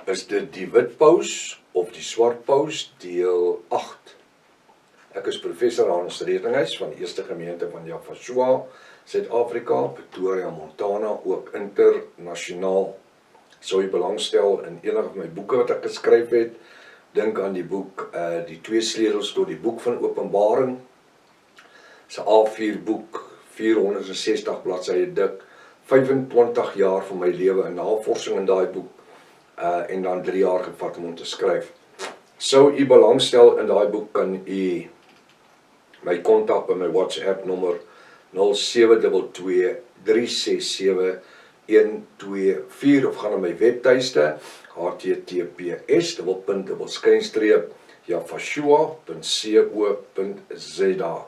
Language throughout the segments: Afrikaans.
is dit die wit paus of die swart paus, deel 8. Ek is professor Hans Redinghuis van die Eerste Gemeente van Jaffa, Suid-Afrika, Pretoria, Montana, ook internasionaal. Sou jy belangstel in enige van my boeke wat ek geskryf het, dink aan die boek, die 2 sleutels tot die boek van Openbaring. Dis 'n A4 boek, 460 bladsye dik, 25 jaar van my lewe in navorsing in daai boek, en dan 3 jaar gevat om te skryf. Sou u belangstel in daai boek, kan u my kontak by my WhatsApp nommer 0722367124 of gaan na my webtuiste https://jaffa.co.za.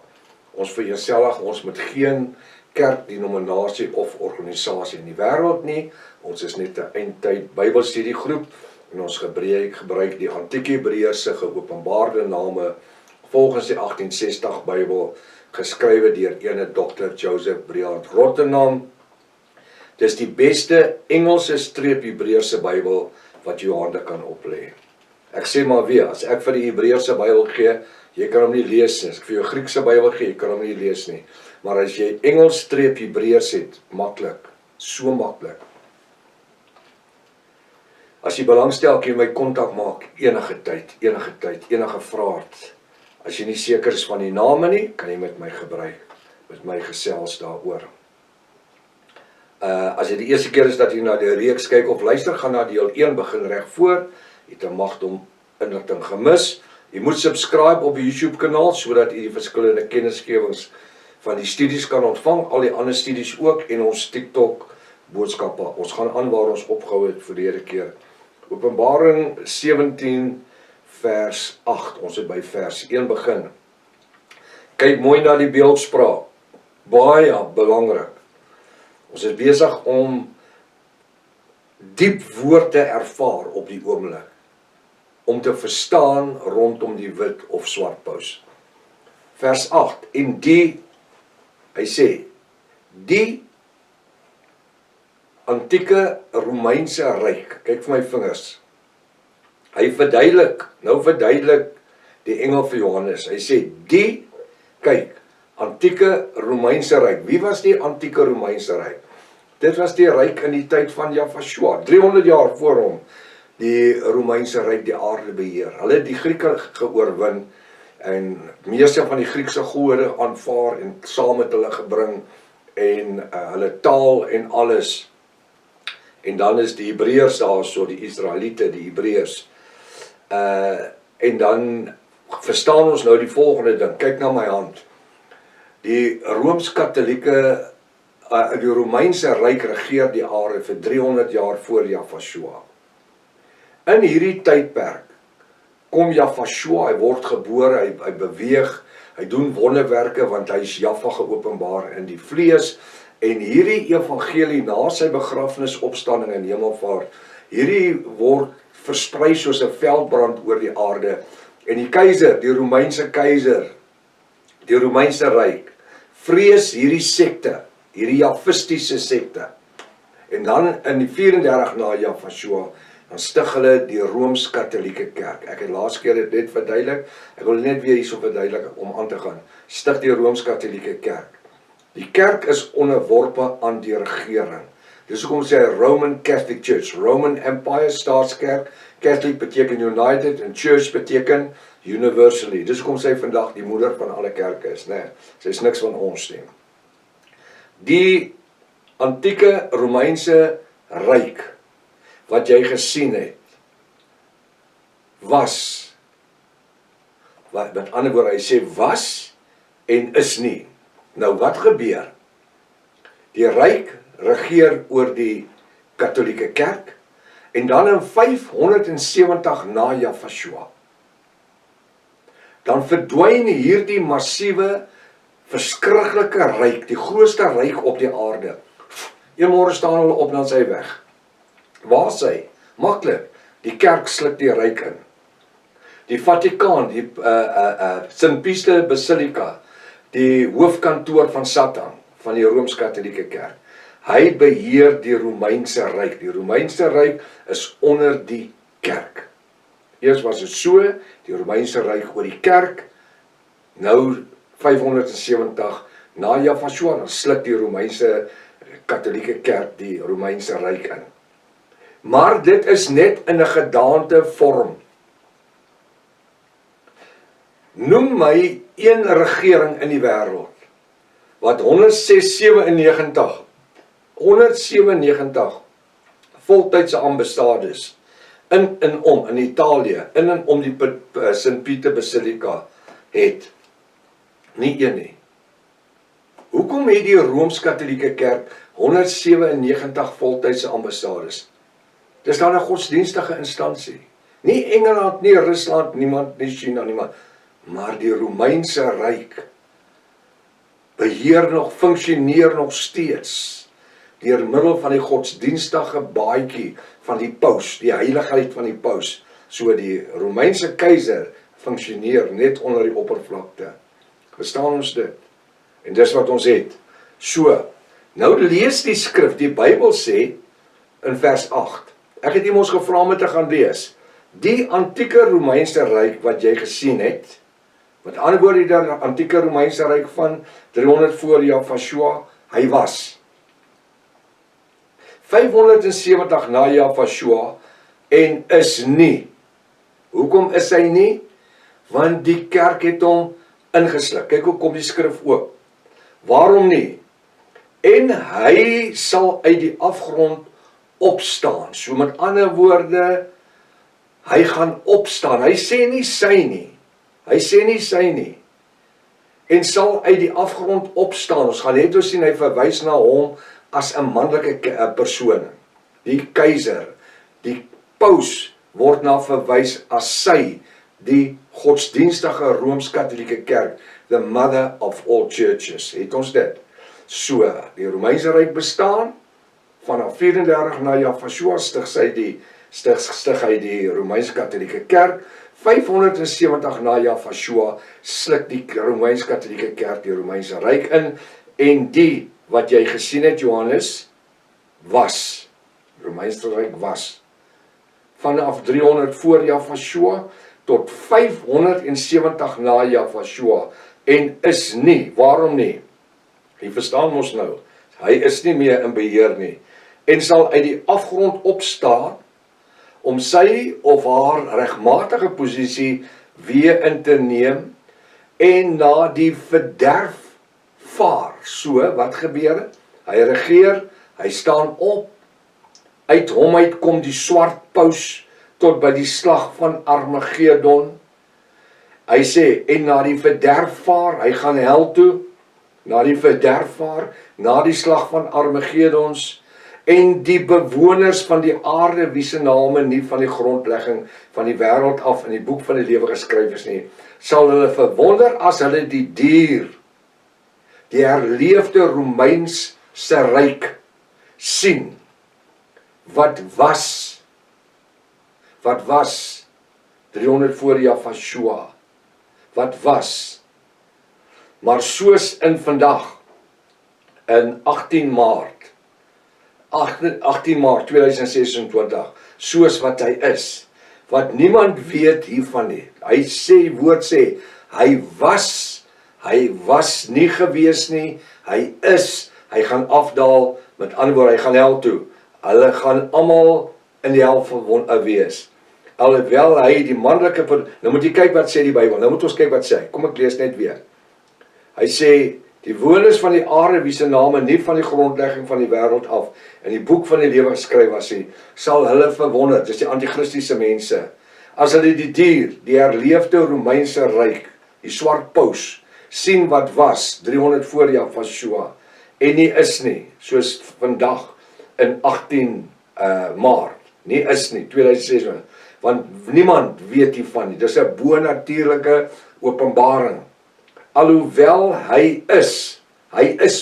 Ons vereenselwig ons met geen kerk, denominasie of organisasie in die wêreld nie. Ons is net 'n eindtyd Bybelstudiegroep en ons gebruik die antieke Hebreërs se geopenbaarde name volgens die 1860 Bybel, geskrywe deur ene Dr. Joseph Briand Rottenham. Dis die beste Engelse streep Hebreëse Bybel wat jou hande kan oplê. Ek sê maar weer, as ek vir die Hebreëse Bybel gee, jy kan hom nie lees nie. As ek vir jou Griekse Bybel gee, jy kan hom nie lees nie. Maar as jy Engels streep Hebreërs het, maklik, so maklik. As jy belangstel, kan jy my kontak maak enige tyd, enige vraag. As jy nie seker is van die name nie, kan jy met my gesels daaroor. As dit die eerste keer is dat jy na die reeks kyk of luister, gaan na deel 1 begin reg voor. Jy het 'n magdom inligting gemis. Jy moet subscribe op die YouTube kanaal, sodat jy die verskillende kennisgewings van die studies kan ontvang, al die ander studies ook, en ons TikTok boodskappe. Ons gaan aan waar ons opgehou het verlede keer. Openbaring 17 vers 8, ons het by vers 1 begin. Kyk mooi na die beeldspraak, baie belangrik. Ons is besig om diep woord te ervaar op die oomblik, om te verstaan rondom die wit of swart paus. Vers 8, en hy sê, die antieke Romeinse ryk, kyk vir my vingers, hy verduidelik die engel vir Johannes, hy sê, kyk, antieke Romeinse ryk. Wie was die antieke Romeinse ryk? Dit was die ryk in die tyd van Jaffa, 300 jaar voor hom, die Romeinse ryk die aarde beheer. Hulle het die Grieke geoorwin, en meeste van die Griekse gode aanvaar en saam met hulle gebring, en hulle taal en alles. En dan is die Hebreërs daar, so die Israeliete, die Hebreërs. En dan verstaan ons nou die volgende ding, kyk na my hand. Die Rooms-Katholieke, die Romeinse ryk regeer die aarde vir 300 jaar voor Jaffa. In hierdie tydperk kom Jaffa, hy word gebore, hy beweeg, hy doen wonderwerke, want hy is Jaffa geopenbaar in die vlees, en hierdie evangelie na sy begrafnis, opstanding en hemelvaart, hierdie word versprei soos 'n veldbrand oor die aarde, en die keiser, die Romeinse keiser, die Romeinse ryk, vrees hierdie sekte, hierdie Jaffistiese sekte, en dan in die 34 na Jaffa, dan stig hulle die Rooms-Katholieke kerk. Ek het laas keer dit net verduidelik, ek wil net weer hierso verduidelik om aan te gaan. Stig die Rooms-Katholieke kerk. Die kerk is onderworpe aan die regering. Dis hoekom sê hy Roman Catholic Church, Roman Empire staatskerk, Catholic beteken United en Church beteken Universally. Dis hoekom sê hy vandag die moeder van alle kerke is, né? Sy is niks van ons nie. Die antieke Romeinse ryk wat jy gesien het, was, met ander woorde, hy sê was en is nie. Nou wat gebeur? Die ryk regeer oor die Katholieke kerk, en dan in 570 na Jaffa, dan verdwyn hierdie massiewe, verskriklike ryk, die grootste ryk op die aarde. Eenmôre staan hulle op, dan sy weg. Waar is hy? Maklik, die kerk sluk die ryk in. Die Vatikaan, die Sint Pieter Basilika, die hoofkantoor van Satan, van die Rooms-Katholieke kerk. Hy beheer die Romeinse ryk. Die Romeinse ryk is onder die kerk. Eers was dit so, die Romeinse Ryk oor die kerk, nou 570 na Javashua, dan sluk die Romeinse katholieke kerk die Romeinse Ryk in. Maar dit is net in 'n gedaante vorm. Noem my een regering in die wêreld wat 197 voltydse ambassades in Italië, in en om die Sint Pieter Basilika het. Nie een nie. Hoekom het die Rooms-Katholieke Kerk 197 voltydse ambassades? Dis dan 'n godsdienstige instansie. Nie Engeland, nie Rusland, niemand, nie China, niemand. Maar die Romeinse Ryk beheer nog, funksioneer nog steeds deur middel van die godsdienstige baadjie van die paus, die heiligheid van die paus. So die Romeinse keiser funksioneer net onder die oppervlakte. Verstaan ons dit? En dis wat ons het. So, nou lees die skrif, die Bybel sê in vers 8. Ek het iemand gevra om te gaan lees. Die antieke Romeinse Ryk wat jy gesien het, met ander woorde die antieke Romeinse Ryk van 300 voor Javashua, hy was 570 na Javashua en is nie. Hoekom is hy nie? Want die kerk het hom ingesluk. Kyk hoe kom die skrif ook. Waarom nie? En hy sal uit die afgrond opstaan. So met ander woorde, hy gaan opstaan. Hy sê nie sy nie. Hy sê nie sy nie. En sal uit die afgrond opstaan. Ons gaan net sien, hy verwys na hom as 'n manlike persoon. Die keiser, die paus word na verwys as sy, die godsdienstige Rooms-Katholieke Kerk, the mother of all churches. Het ons dit? So, die Romeinse Ryk bestaan, vanaf 34 na Javashua stig hy die Romeins-Katholieke Kerk, 570 na Javashua sluk die Romeins-Katholieke Kerk die Romeinse Ryk in, en die wat jy gesien het, Johannes, was, Romeinse Ryk was, vanaf 300 voor Javashua tot 570 na Javashua, en is nie, waarom nie? Jy verstaan ons nou, hy is nie meer in beheer nie, en sal uit die afgrond opstaan, om sy of haar regmatige posisie weer in te neem, en na die verderf vaar. So, wat gebeur? Hy regeer, hy staan op, uit hom uit kom die swart paus, tot by die slag van Armageddon. Hy sê, en na die verderf vaar, hy gaan hel toe, na die verderf vaar, na die slag van Armageddons, en die bewoners van die aarde, wie se name nie van die grondlegging van die wêreld af in die boek van die lewe geskryf is nie, sal hulle verwonder as hulle die dier, die herleefde Romeinse Ryk sien, wat was 300 voor Javashua, wat was, maar soos in vandag, in 18 Maart 2026, soos wat hy is, wat niemand weet hiervan nie. Hy sê, woord sê, hy was nie gewees nie, hy is, hy gaan afdaal, met ander woorde, hy gaan hel toe. Hulle gaan almal in die hel wees. Alhoewel hy die manlike, nou moet jy kyk wat sê die Bybel, nou moet ons kyk wat sê, kom ek lees net weer. Hy sê, die woners van die aarde, wie se name nie van die grondlegging van die wêreld af, in die boek van die lewe geskryf was nie, sal hulle verwonder, dis die antichristiese mense, as hulle die dier, die herleefde Romeinse Ryk, die swart paus, sien wat was, 300 voor Javashua, en nie is nie, soos vandag, in 18 Maart, nie is nie, 2006, want niemand weet hiervan nie, dis 'n bonatuurlike openbaring. Alhoewel hy is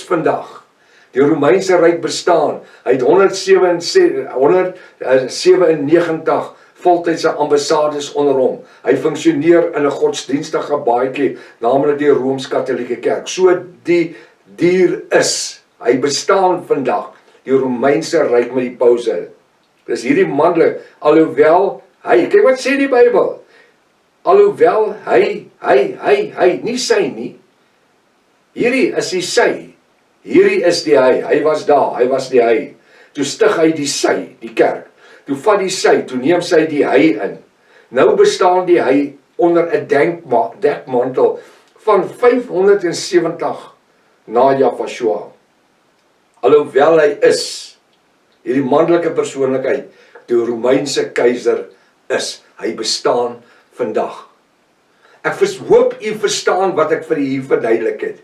vandag, die Romeinse Ryk bestaan, hy het 197 voltydse ambassades onder hom, hy funksioneer in 'n godsdienstige baadjie, naamlik die Rooms-Katholieke Kerk, so die dier is, hy bestaan vandag, die Romeinse Ryk met die pause, dis hierdie manlik, alhoewel kyk wat sê die Bybel. Alhoewel hy, nie sy nie. Hierdie is die sy. Hierdie is die hy was daar, hy was die hy. Toe stig hy die sy, die kerk. Toe vat die sy, toe neem sy die hy in. Nou bestaan die hy onder 'n dekmantel van 570 na Jahweh. Alhoewel hy is, hierdie manlike persoonlikheid, die Romeinse keiser is, hy bestaan vandag. Ek hoop u verstaan wat ek vir u hier verduidelik het.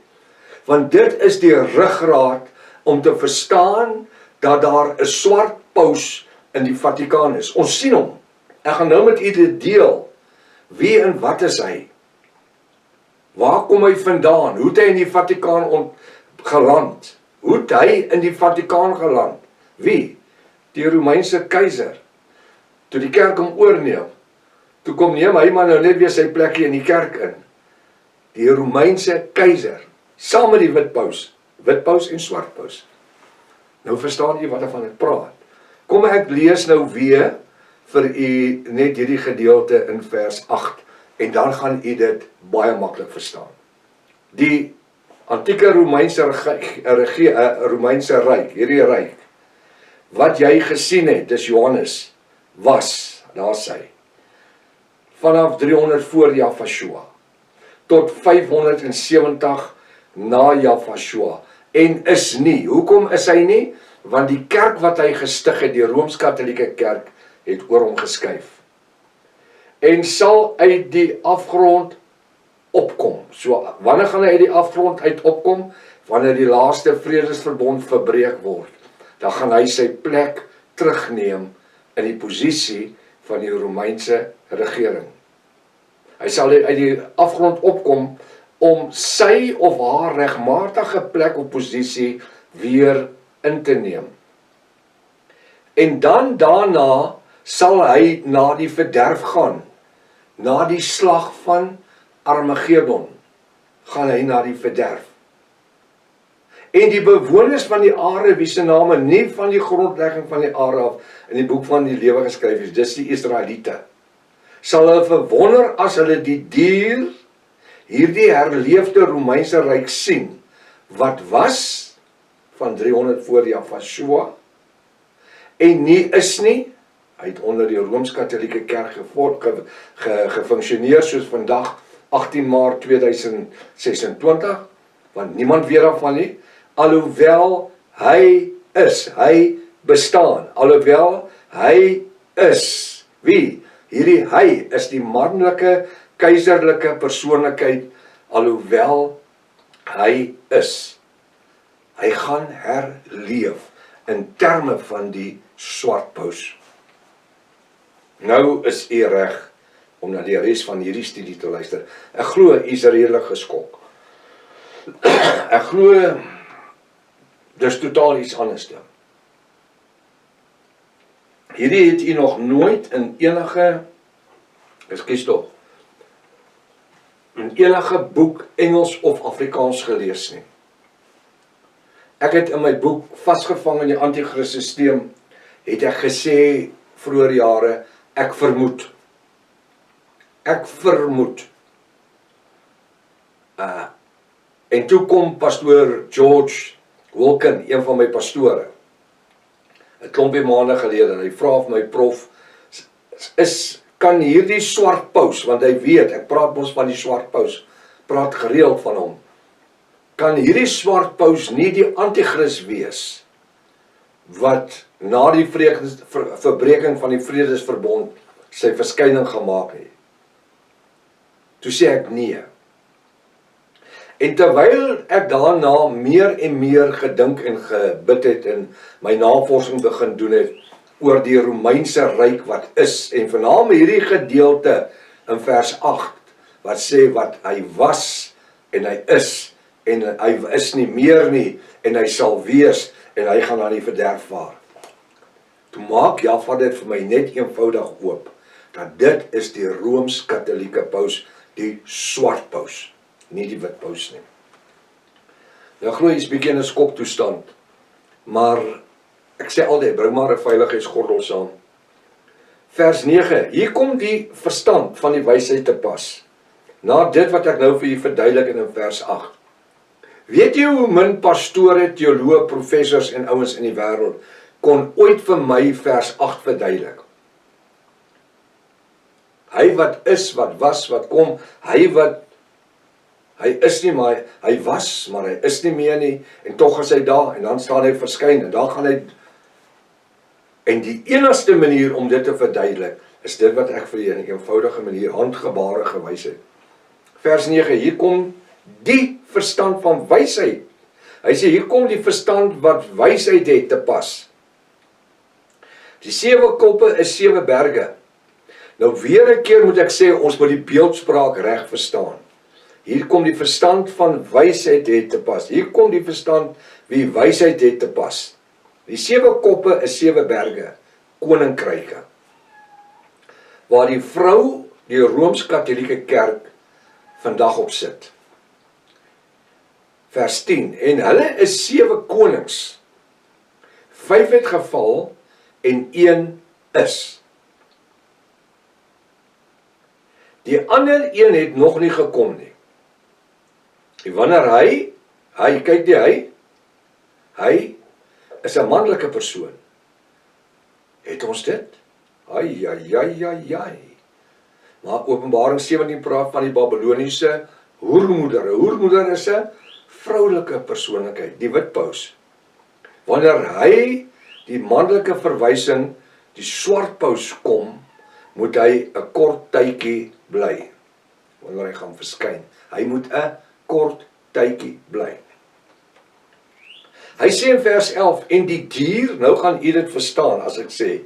Want dit is die ruggraat om te verstaan dat daar 'n swart paus in die Vatikaan is. Ons sien hom. Ek gaan nou met u dit deel. Wie en wat is hy? Waar kom hy vandaan? Hoe het hy in die Vatikaan geland? Hoe het hy in die Vatikaan geland? Wie? Die Romeinse keiser. Toe die kerk hom oorneem, toe kom neem hy maar nou net weer sy plekkie in die kerk in. Die Romeinse keiser, saam met die wit paus en swart paus. Nou verstaan u wat ek van het praat. Kom ek lees nou weer vir u net hierdie gedeelte in vers 8 en dan gaan u dit baie maklik verstaan. Die antieke Romeinse ryk, hierdie ryk, wat jy gesien het, dis Johannes, was, daar sê, vanaf 300 voor Jahweh tot 570 na Jahweh en is nie. Hoekom is hy nie? Want die kerk wat hy gestig het, die Rooms-Katolieke kerk, het oor hom geskuif. En sal uit die afgrond opkom. So, wanneer gaan hy uit die afgrond uit opkom? Wanneer die laaste vredesverbond verbreek word. Dan gaan hy sy plek terugneem in die posisie van die Romeinse regering. Hy sal uit die afgrond opkom om sy of haar regmatige plek of posisie weer in te neem. En dan daarna sal hy na die verderf gaan, na die slag van Armageddon, gaan hy na die verderf. En die bewoners van die aarde, wie se name nie van die grondlegging van die aarde af in die boek van die lewe geskryf is, dis die Israeliete, sal hulle verwonder as hulle die dier, hierdie herleefde Romeinse ryk sien, wat was van 300 voor Jahweh, en nie is nie, hy het onder die Rooms-Katolieke kerk gefunksioneer soos vandag 18 Maart 2026, want niemand weet daarvan nie, alhoewel hy is, hy bestaan, alhoewel hy is, wie? Hierdie hy is die manlike, keiserlike persoonlikheid, alhoewel hy is. Hy gaan herleef in terme van die swart paus. Nou is u reg om na die res van hierdie studie te luister. Ek glo u is redelik geskok. Ek glo dis totaal iets anders. Hierdie het u nog nooit in enige, in enige boek Engels of Afrikaans gelees nie. Ek het in my boek Vasgevang in die Antichrist Systeem, het ek gesê vroeër jare, ek vermoed. En toe kom pastoor George Wilkin, een van my pastore, 'n klompie maande gelede, en hy vra vir my, prof, kan hierdie swart paus, want hy weet, ek praat ons van die swart paus, praat gereeld van hom, kan hierdie swart paus nie die antichrist wees, wat na die verbreking van die vredesverbond sy verskyning gemaak het? Toe sê ek nee. En terwyl ek daarna meer en meer gedink en gebid het en my navorsing begin doen het oor die Romeinse ryk wat is, en veral hierdie gedeelte in vers 8 wat sê wat hy was en hy is nie meer nie en hy sal wees en hy gaan aan die verderf vaar. Toe maak Jahwe dit vir my net eenvoudig oop dat dit is die Rooms-Katolieke paus, die swart paus, nie die wit paus nie. Nou glo jy is bietjie in 'n skoktoestand, maar ek sê altyd, bring maar 'n veiligheidsgordel saam. Vers 9, hier kom die verstand van die wysheid te pas. Na dit wat ek nou vir julle verduidelik in vers 8. Weet jy hoe min pastore, teoloë, professors en ouens in die wêreld kon ooit vir my vers 8 verduidelik? Hy wat is, wat was, wat kom, hy is nie, maar hy was, maar hy is nie meer nie, en tog is hy daar, en dan staan hy verskyn, en dan gaan hy, en die enigste manier om dit te verduidelik, is dit wat ek vir julle in 'n eenvoudige manier, handgebare gewys het. Vers 9, hier kom die verstand van wysheid. Hy sê, hier kom die verstand wat wysheid het te pas. Die 7 koppe is 7 berge. Nou weer 'n keer moet ek sê, ons moet die beeldspraak reg verstaan. Hier kom die verstand van wysheid het te pas. Hier kom die verstand wie wysheid het te pas. Die 7 koppe is 7 berge, koninkryke, waar die vrou, die Rooms-Katolieke Kerk, vandag op sit. Vers 10, en hulle is 7 konings. 5 het geval en 1 is. Die ander een het nog nie gekom nie. En wanneer hy is 'n manlike persoon. Het ons dit? Ai. Maar Openbaring 17 praat van die Babiloniese hoermoeder. 'n Hoermoeder is 'n vroulike persoonlikheid, die wit paus. Wanneer hy die manlike verwysing, die swart paus kom, moet hy 'n kort tydjie bly. Wanneer hy gaan verskyn, hy moet 'n kort tydjie bly. Hy sê in vers 11, en die dier, nou gaan u dit verstaan as ek sê,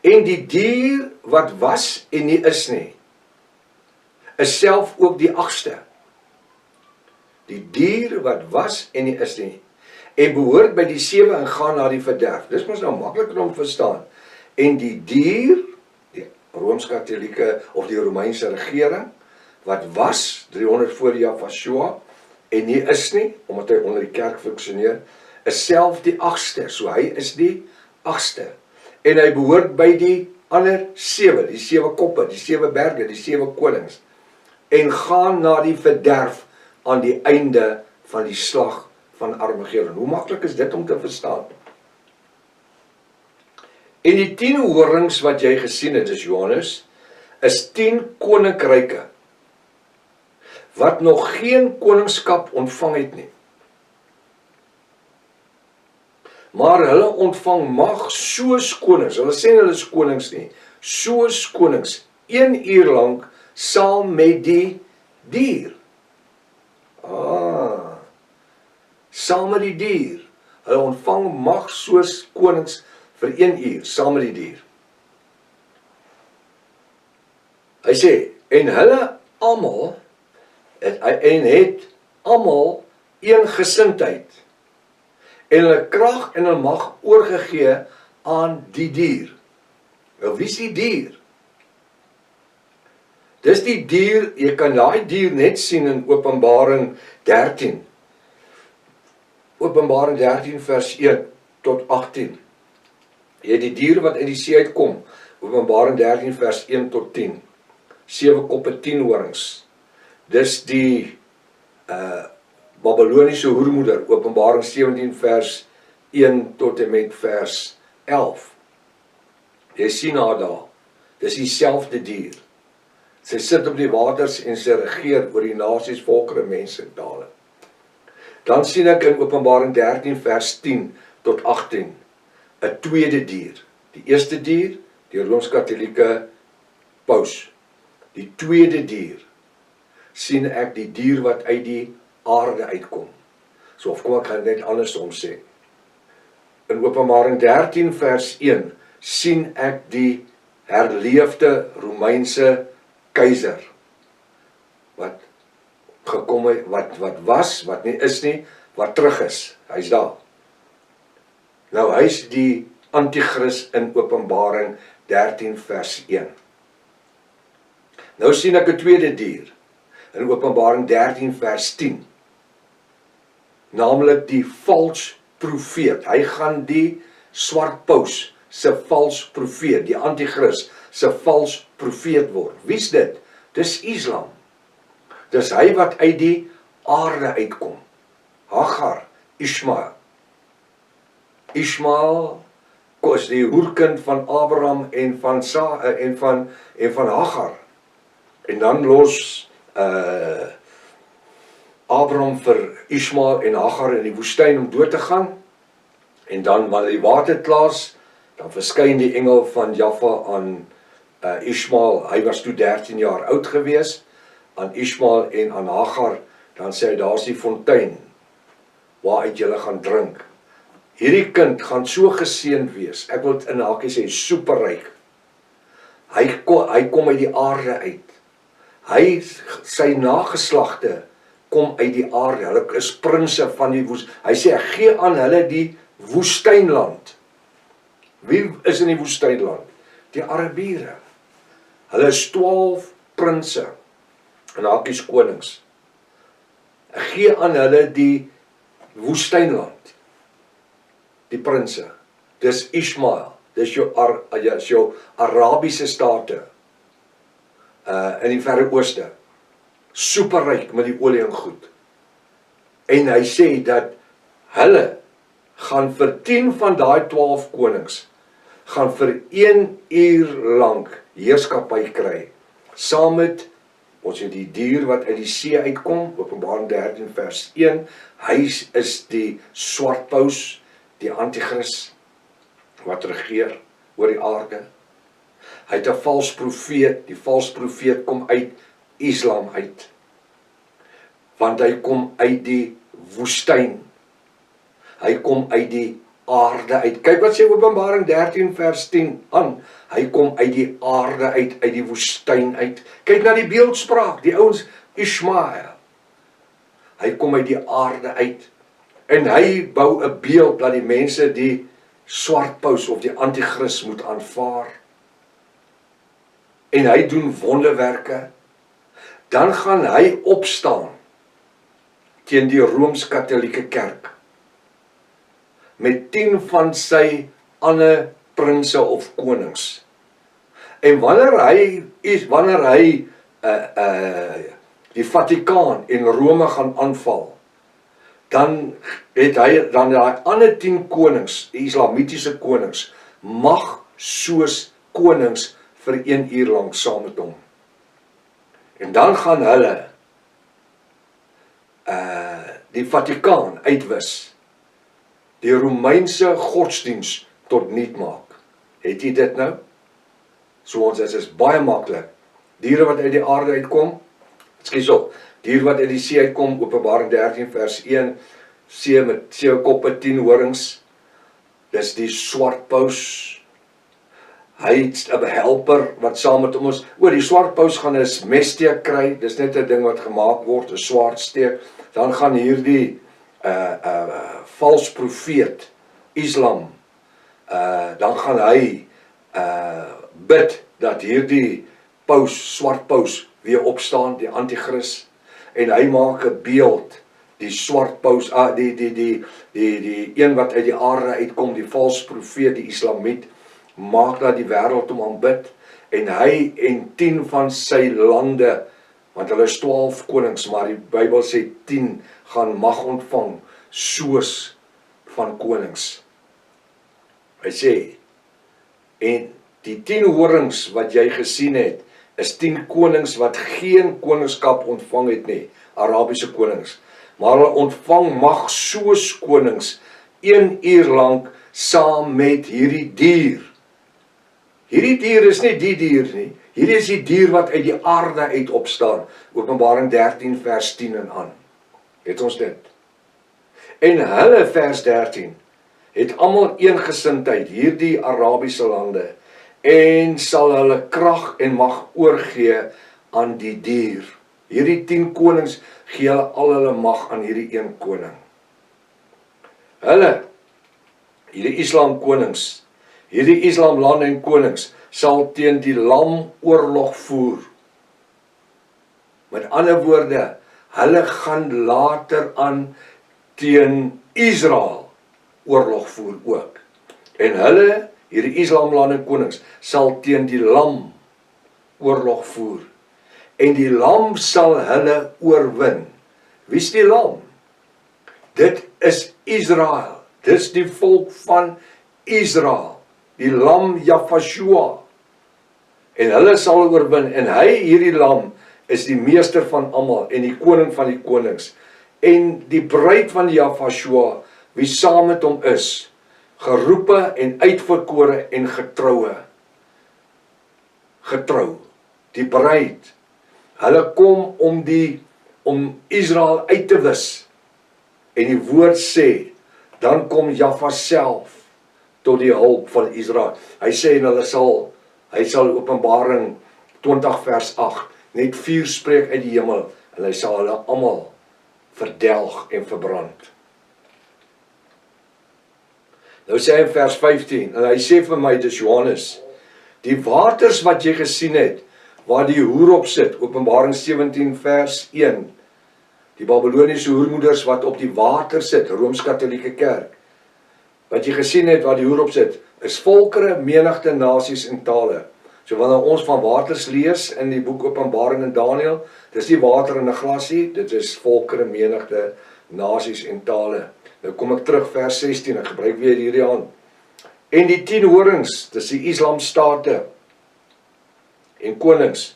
en die dier wat was en nie is nie, is self ook die 8ste. Die dier wat was en nie is nie, en behoort by die 7 en gaan na die verderf. Dis mos nou makliker om te verstaan. En die dier, die Rooms-Katolieke of die Romeinse regering, wat was 300 voor Jahshua en nie is nie, omdat hy onder die kerk funksioneer, is self die 8ste, so hy is die 8ste. En hy behoort by die ander 7, die 7 koppe, die 7 berge, die 7 konings, en gaan na die verderf aan die einde van die slag van Armageddon. Hoe maklik is dit om te verstaan? En die 10 horings wat jy gesien het, is Johannes, is 10 koninkryke, wat nog geen koningskap ontvang het nie. Maar hulle ontvang mag soos konings, hulle sê hulle is konings nie, soos konings, 1 uur lank, saam met die dier. Saam met die dier. Hulle ontvang mag soos konings vir 1 uur, saam met die dier. Hy sê, en hulle almal, het almal een gesindheid, en hulle krag en hulle mag oorgegee aan die dier. Nou, wie is die dier? Dis die dier, jy kan daai dier net sien in Openbaring 13. Openbaring 13 vers 1 tot 18. Jy het die dier wat uit die see uitkom, Openbaring 13 vers 1 tot 10. 7 koppe 10 horings. Dis die Babyloniese hoermoeder, Openbaring 17 vers 1 tot en met vers 11. Jy sien haar daar, dis dieselfde dier. Sy sit op die waters en sy regeer oor die nasies, volkere, mense, tale. Dan sien ek in Openbaring 13 vers 10 tot 18, 'n tweede dier. Die eerste dier, die Rooms-Katolieke paus. Die tweede dier, sien ek die dier wat uit die aarde uitkom. So of kom ek gaan net andersom sê. In Openbaring 13 vers 1 sien ek die herleefde Romeinse keiser wat gekom het, wat was, wat nie is nie, wat terug is. Hy's daar. Nou hy's die antichrist in Openbaring 13 vers 1. Nou sien ek 'n tweede dier in Openbaring 13 vers 10. Naamlik die vals profeet. Hy gaan die swart paus se vals profeet, die antichrist, se vals profeet word. Wie's dit? Dis Islam. Dis hy wat uit die aarde uitkom. Hagar, Ismael. Ismael is die hoerkind van Abraham en van Hagar. En dan los Abraham vir Ismael en Hagar in die woestyn om dood te gaan. En dan wanneer die water klaas, dan verskyn die engel van Jahwe aan Ismael. Hy was toe 13 jaar oud gewees, aan Ismael en aan Hagar. Dan sê hy, daar's die fontein waaruit julle gaan drink. Hierdie kind gaan so geseënd wees. Ek wil dit in hakies sê, superryk. Hy kom uit die aarde uit. Sy nageslagte kom uit die aarde. Hulle is prinse van die woestyn. Hy sê, ek gee aan hulle die woestynland. Wie is in die woestynland? Die Arabiere. Hulle is 12 prinse, en hakies konings. Ek gee aan hulle die woestynland. Die prinse. Dis Ismael. Dis jou Arabiese state. In die verre ooste. Superryk met die olie en goed. En hy sê dat hulle gaan vir 10 van daai 12 konings, gaan vir 1 uur lank heerskappy kry. Saam met, ons het die dier wat uit die see uitkom, Openbaring 13 vers 1, hy is die swart paus, die antichrist, wat regeer oor die aarde. Hy het 'n vals profeet, die vals profeet kom uit Islam uit. Want hy kom uit die woestyn. Hy kom uit die aarde uit. Kyk wat sê Openbaring 13 vers 10 aan. Hy kom uit die aarde uit die woestyn uit. Kyk na die beeldspraak, die ouens Ismael. Hy kom uit die aarde uit. En hy bou 'n beeld dat die mense die swart paus of die antichrist moet aanvaar. En hy doen wonderwerke. Dan gaan hy opstaan teen die Rooms-Katolieke Kerk met 10 van sy ander prinse of konings. En wanneer hy die Vatikaan en Rome gaan aanval, dan het hy dan daai ander 10 konings, die islamitiese konings, mag soos konings vir 1 uur lank saam met hom. En dan gaan hulle die Vatikaan uitwis, die Romeinse godsdiens tot niet maak. Het jy dit nou? So ons is baie maklik. Diere wat uit die aarde uitkom, dier wat uit die see uitkom, Openbaring 13 vers 1, see met 7 koppe, 10 horings, dis die swart paus. Hy het 'n helper wat saam met hom is. Die swart paus gaan 'n messteek kry, dis net 'n ding wat gemaak word, 'n swart steek. Dan gaan hierdie vals profeet, Islam, dan gaan hy bid dat hierdie paus, swart paus, weer opstaan, die antichrist, en hy maak 'n beeld, die swart paus, die een wat uit die aarde uitkom, die vals profeet, die islamiet, maak dat die wêreld hom aanbid, en hy en 10 van sy lande, want hulle is 12 konings, maar die Bybel sê 10 gaan mag ontvang, soos van konings. Hy sê, en die 10 horings wat jy gesien het, is 10 konings wat geen koningskap ontvang het nie, Arabiese konings, maar hulle ontvang mag soos konings, 1 uur lank, saam met hierdie dier. Hierdie dier is nie die dier nie, hierdie is die dier wat uit die aarde uit opstaan, Openbaring 13 vers 10 en aan. Het ons dit? En hulle, vers 13, het almal eengesindheid, hierdie Arabiese lande, en sal hulle krag en mag oorgee aan die dier. Hierdie 10 konings gee hulle al hulle mag aan hierdie een koning. Hulle, hierdie islam konings, hierdie islam lande en konings, sal teen die lam oorlog voer. Met ander woorde, hulle gaan later aan teen Israel oorlog voer ook. En hulle hierdie Islamlande konings, sal teen die lam oorlog voer. En die lam sal hulle oorwin. Wie is die lam? Dit is Israel. Dit is die volk van Israel. Die lam Jafashua. En hulle sal oorwin. En hy, hierdie lam, is die meester van almal en die koning van die konings. En die bruid van Jafashua, wie saam met hom is, geroepe en uitverkore en getroue. Getrou. Die bruid. Hulle kom om Israel uit te wis. En die woord sê, dan kom Jaffa self tot die hulp van Israel. Hy sê en hy sal Openbaring 20 vers 8 net vuur spreek uit die hemel en hy sal hulle almal verdelg en verbrand. Nou sê hy in vers 15 en hy sê vir my, dis Johannes, die waters wat jy gesien het, waar die hoer op sit, Openbaring 17 vers 1, die Babyloniese hoermoeders wat op die water sit, Rooms-Katholieke Kerk, wat jy gesien het waar die hoer op sit, is volkere, menigte, nasies en tale. So wanneer ons van waters lees in die boek Openbaring en Daniël, dis nie water in 'n glasie, dit is volkere, menigte, nasies en tale. Nou kom ek terug vers 16, ek gebruik weer hierdie hand. En die 10 horings, dis die Islamstate en konings,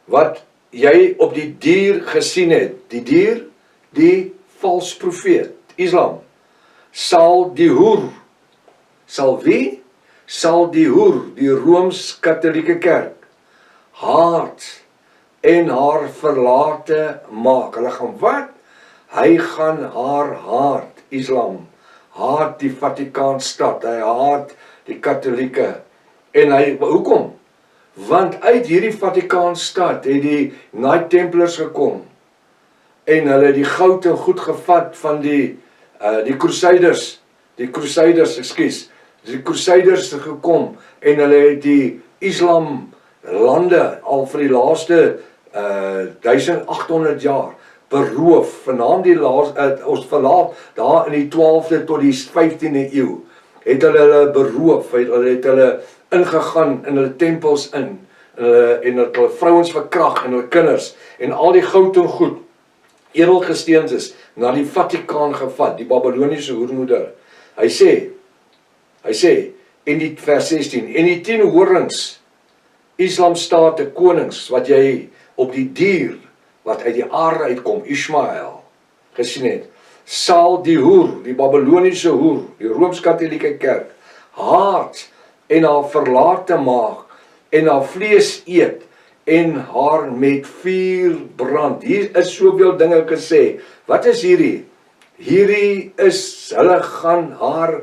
wat jy op die dier gesien het, die dier, die vals profeet, Islam, sal die hoer, sal wie? Sal die hoer, die Rooms-Katholieke Kerk, haat en haar verlate maak. Hulle gaan wat? Hy gaan haar haat, Islam, haat die Vatikaanstad, hy haat die Katholieke. En hoekom? Want uit hierdie Vatikaanstad het die Knight Templars gekom en hulle die goud en goed gevat van die Crusaders, die Crusaders gekom en hulle het die Islam lande al vir die laaste 1800 jaar beroof, vernaam die ons verlaat daar in die 12de tot die 15de eeu, het hulle beroof, hulle het hulle ingegaan in hulle tempels en hulle vrouens verkrag en hulle kinders en al die goud en goed, edelgesteentes na die Vatikaan gevat, die Babyloniese hoermoeder. Hy sê in die vers 16, en die 10 horings, Islamstate konings, wat jy op die dier, wat uit die aarde uitkom, Ismael, gesien het, sal die hoer, die Babyloniese hoer, die Rooms-Katholieke Kerk, haat en haar verlate maak, en haar vlees eet, en haar met vuur brand. Hier is soveel dinge gesê. Wat is hierdie? Hierdie is, hulle gaan haar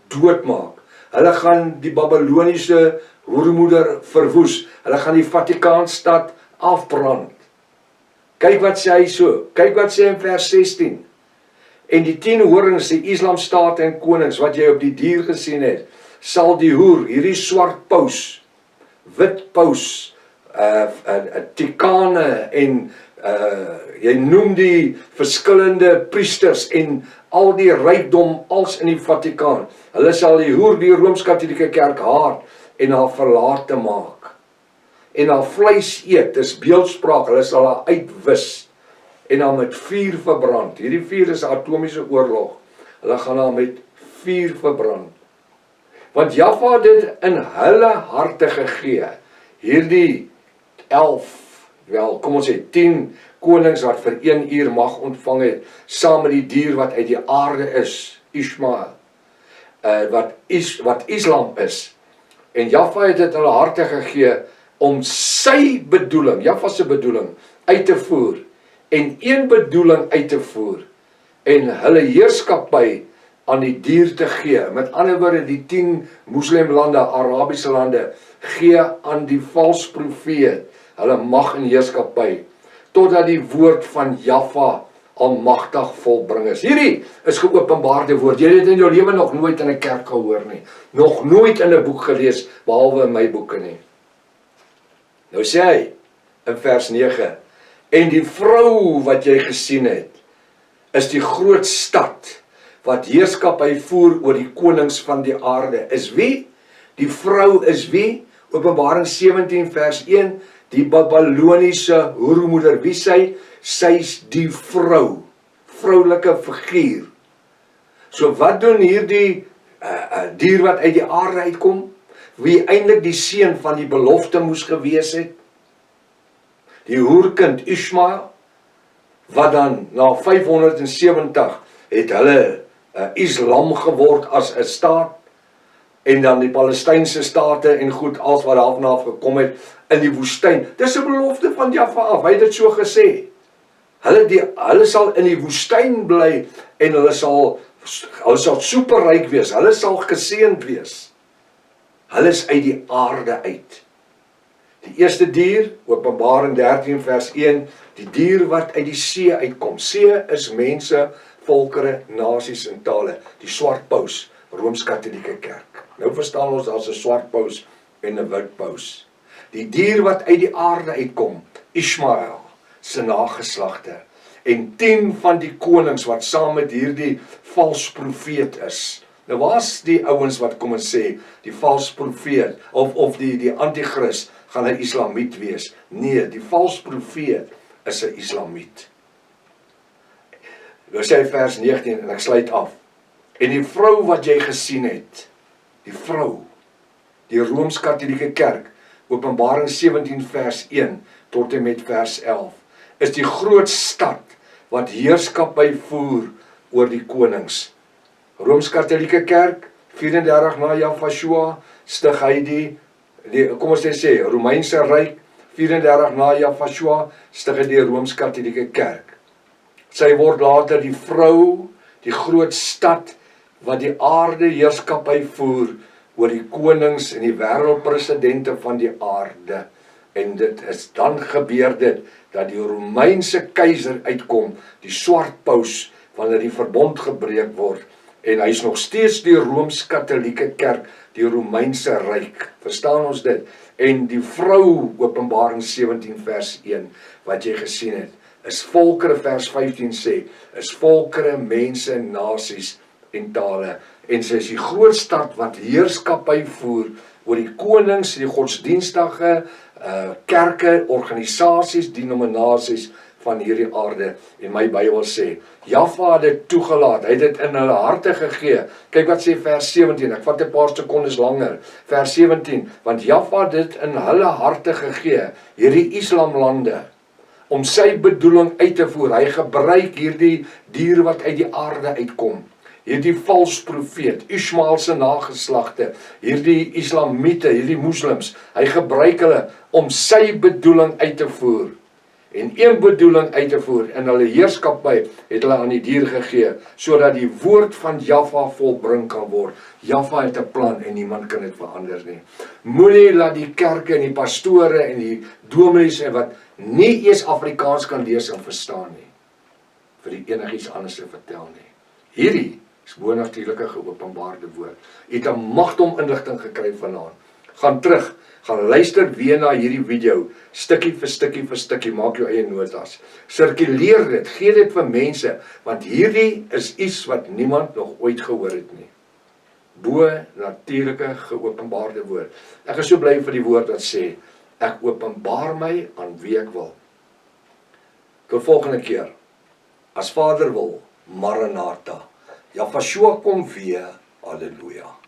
doodmaak. Hulle gaan die Babyloniese hoermoeder verwoes. Hulle gaan die Vatikaanstad afbrand. Kyk wat sê hy so. Kyk wat sê in vers 16. En die 10 horings, die Islamstate en konings, wat jy op die dier gesien het, sal die hoer, hierdie swart paus, wit paus, tikane en jy noem die verskillende priesters en al die rykdom als in die Vatikaan. Hulle sal die hoer, die Rooms-Katholieke Kerk haat en haar verlate maak. En haar vleis eet, dis beeldspraak, hulle sal haar uitwis en haar met vuur verbrand. Hierdie vuur is 'n atomiese oorlog. Hulle gaan haar met vuur verbrand. Want Jaffa het dit in hulle harte gegee. Hierdie 10 konings wat vir 1 uur mag ontvang het, saam met die dier wat uit die aarde is, Ismael, wat Islam is. En Jaffa het dit in hulle harte gegee om sy bedoeling, Jaffa se bedoeling, uit te voer, en een bedoeling uit te voer, en hulle heerskappy aan die dier te gee. Met ander woorde, die 10 moslimlande, Arabiese lande, gee aan die vals profeet hulle mag en heerskappy, totdat die woord van Jaffa almagtig volbring is. Hierdie is geopenbaarde woord. Jy het dit in jou lewe nog nooit in 'n kerk gehoor nie. Nog nooit in 'n boek gelees, behalwe in my boeke nie. Nou sê hy, in vers 9, en die vrou wat jy gesien het, is die groot stad, wat heerskappy voer oor die konings van die aarde. Is wie? Die vrou is wie? Openbaring 17 vers 1, die Babyloniese hoermoeder, wie sy? Sy's die vrou, vroulike figuur. So wat doen hierdie dier wat uit die aarde uitkom? Wie eintlik die seun van die belofte moes gewees het? Die hoerkind Ismael, wat dan na 570 het hulle Islam geword as 'n staat, en dan die Palestynse state en goed, als wat daarvan gekom het in die woestyn. Dis 'n belofte van Jahwe af, hy het dit so gesê. Hulle sal in die woestyn bly en hulle sal superryk wees, hulle sal geseënd wees. Hulle is uit die aarde uit. Die eerste dier, Openbaring 13 vers 1, die dier wat uit die see uitkom. See is mense, volkere, nasies en tale. Die swart paus, Rooms-Katolieke Kerk. Nou verstaan ons, daar's 'n swart paus en 'n wit paus. Die dier wat uit die aarde uitkom, Ismael, se nageslagte. En 10 van die konings wat saam met hierdie vals profeet is. Nou waar's die ouens wat kom en sê, die vals profeet, of die antichrist, gaan 'n islamiet wees. Nee, die vals profeet is 'n islamiet. Nou sê vers 19, en ek sluit af. En die vrou wat jy gesien het, die vrou, die Rooms-Katolieke Kerk, Openbaring 17 vers 1 tot en met vers 11, is die groot stad wat heerskappy voer oor die konings. Rooms-Katolieke Kerk, 34 na Jahwe stig hy die kom ons sê, Romeinse Ryk, 34 na Jahwe stig hy die Rooms-Katolieke Kerk. Sy word later die vrou, die groot stad, wat die aarde heerskappy voer oor die konings en die wêreldpresidente van die aarde. En dit is dan gebeur dit, dat die Romeinse keiser uitkom, die swart paus, wanneer die verbond gebreek word, en hy is nog steeds die Rooms-Katolieke Kerk, die Romeinse Ryk, verstaan ons dit? En die vrou, Openbaring 17 vers 1, wat jy gesien het, is volkere, vers 15 sê, is volkere, mense, nasies en tale, en sy is die groot stad wat heerskappy voer oor die konings, die godsdienstige kerke, organisasies, denominasies van hierdie aarde. En my Bybel sê, Jahwe het dit toegelaat, hy het dit in hulle harte gegee. Kyk wat sê vers 17, ek vat 'n paar sekondes langer. Vers 17, want Jahwe het dit in hulle harte gegee, hierdie islamlande, om sy bedoeling uit te voer. Hy gebruik hierdie dier wat uit die aarde uitkom, hierdie vals profeet, Ismael se nageslagte, hierdie islamiete, hierdie moslims, hy gebruik hulle om sy bedoeling uit te voer. En een bedoeling uit te voer, en hulle heerskappy het hulle aan die dier gegee, sodat die woord van Jahwe volbring kan word. Jahwe het 'n plan en niemand kan dit verander nie. Moenie laat die kerke en die pastore en die dominees en wat nie eens Afrikaans kan lees en verstaan nie, vir die enigiets anders te vertel nie. Hierdie is bonatuurlike geopenbaarde woord. Jy het 'n magdom inligting gekry vanaand. Gaan terug, gaan luister weer na hierdie video, stukkie vir stukkie vir stukkie, maak jou eie notas. Sirkuleer dit, gee dit vir mense, want hierdie is iets wat niemand nog ooit gehoor het nie. Bonatuurlike geopenbaarde woord. Ek is so bly vir die woord wat sê, ek openbaar my aan wie ek wil. Tot volgende keer, as Vader wil, Maranatha. Jahwe kom weer, halleluja.